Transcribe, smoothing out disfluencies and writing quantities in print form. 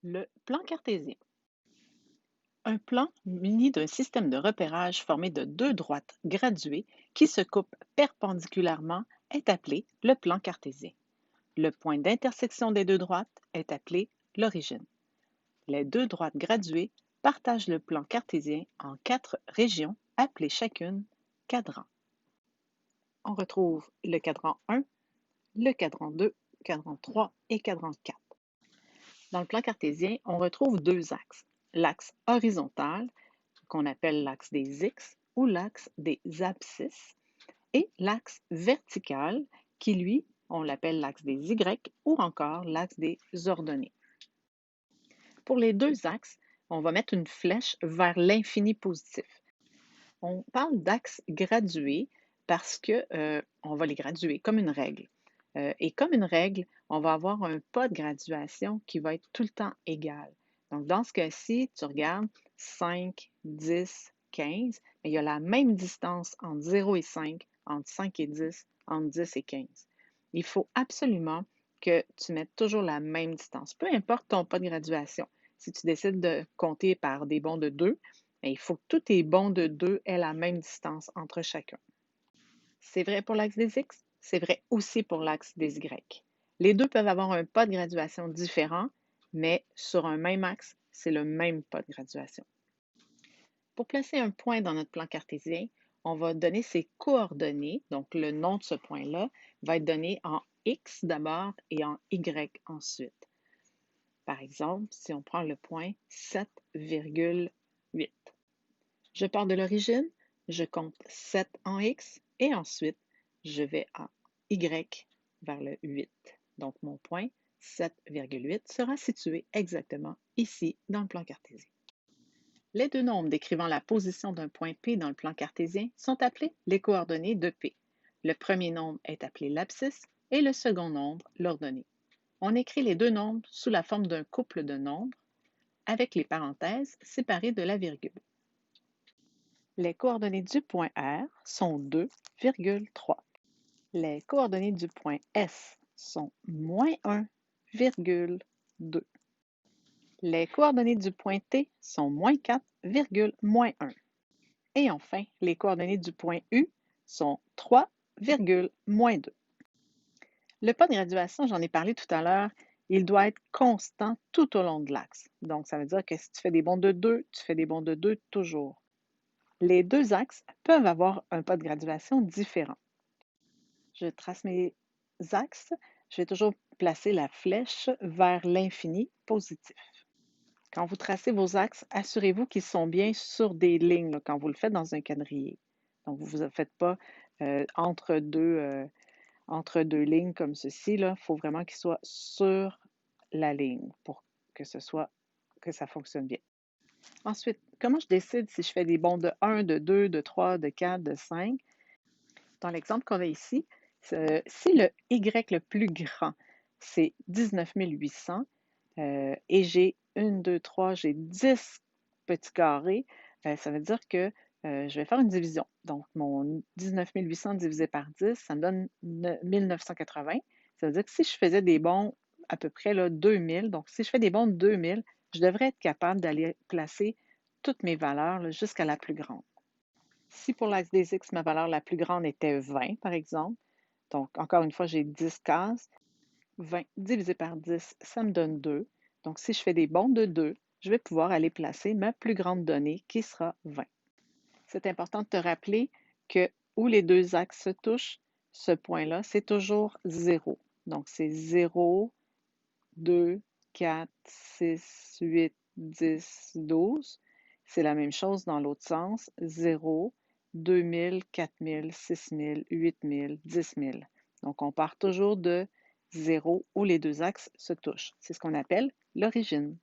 Le plan cartésien. Un plan muni d'un système de repérage formé de deux droites graduées qui se coupent perpendiculairement est appelé le plan cartésien. Le point d'intersection des deux droites est appelé l'origine. Les deux droites graduées partagent le plan cartésien en quatre régions appelées chacune cadran. On retrouve le cadran 1, le cadran 2, cadran 3 et cadran 4. Dans le plan cartésien, on retrouve deux axes. L'axe horizontal, qu'on appelle l'axe des X ou l'axe des abscisses, et l'axe vertical, qui lui, on l'appelle l'axe des Y ou encore l'axe des ordonnées. Pour les deux axes, on va mettre une flèche vers l'infini positif. On parle d'axes gradués parce que on va les graduer comme une règle. Et comme une règle, on va avoir un pas de graduation qui va être tout le temps égal. Donc, dans ce cas-ci, tu regardes 5, 10, 15, mais il y a la même distance entre 0 et 5, entre 5 et 10, entre 10 et 15. Il faut absolument que tu mettes toujours la même distance, peu importe ton pas de graduation. Si tu décides de compter par des bonds de 2, mais il faut que tous tes bonds de 2 aient la même distance entre chacun. C'est vrai pour l'axe des X, c'est vrai aussi pour l'axe des Y. Les deux peuvent avoir un pas de graduation différent, mais sur un même axe, c'est le même pas de graduation. Pour placer un point dans notre plan cartésien, on va donner ses coordonnées, donc le nom de ce point-là va être donné en X d'abord et en Y ensuite. Par exemple, si on prend le point 7,8. Je pars de l'origine, je compte 7 en X et ensuite je vais en Y vers le 8. Donc mon point 7,8 sera situé exactement ici dans le plan cartésien. Les deux nombres décrivant la position d'un point P dans le plan cartésien sont appelés les coordonnées de P. Le premier nombre est appelé l'abscisse et le second nombre l'ordonnée. On écrit les deux nombres sous la forme d'un couple de nombres avec les parenthèses séparées de la virgule. Les coordonnées du point R sont 2,3. Les coordonnées du point S sont moins 1,2. Les coordonnées du point T sont moins 4, moins 1. Et enfin, les coordonnées du point U sont 3, moins 2. Le pas de graduation, j'en ai parlé tout à l'heure, il doit être constant tout au long de l'axe. Donc, ça veut dire que si tu fais des bonds de 2, tu fais des bonds de 2 toujours. Les deux axes peuvent avoir un pas de graduation différent. Je trace mes axes, je vais toujours placer la flèche vers l'infini positif. Quand vous tracez vos axes, assurez-vous qu'ils sont bien sur des lignes là, quand vous le faites dans un quadrillé. Donc, vous ne faites pas entre deux lignes comme ceci. Il faut vraiment qu'ils soient sur la ligne pour que ça fonctionne bien. Ensuite, comment je décide si je fais des bonds de 1, de 2, de 3, de 4, de 5? Dans l'exemple qu'on a ici, si le Y le plus grand, c'est 19 800, et j'ai 1, 2, 3, j'ai 10 petits carrés, ça veut dire que je vais faire une division. Donc, mon 19 800 divisé par 10, ça me donne 1980. Ça veut dire que si je faisais des bonds à peu près là, 2000, donc si je fais des bonds de 2000, je devrais être capable d'aller placer toutes mes valeurs jusqu'à la plus grande. Si pour l'axe des X, ma valeur la plus grande était 20, par exemple, donc encore une fois, j'ai 10 cases, 20 divisé par 10, ça me donne 2. Donc si je fais des bonds de 2, je vais pouvoir aller placer ma plus grande donnée qui sera 20. C'est important de te rappeler que où les deux axes se touchent, ce point-là, c'est toujours 0. Donc c'est 0, 2, 4, 6, 8, 10, 12. C'est la même chose dans l'autre sens. 0, 2000, 4000, 6000, 8000, 10 000. Donc, on part toujours de 0 où les deux axes se touchent. C'est ce qu'on appelle l'origine.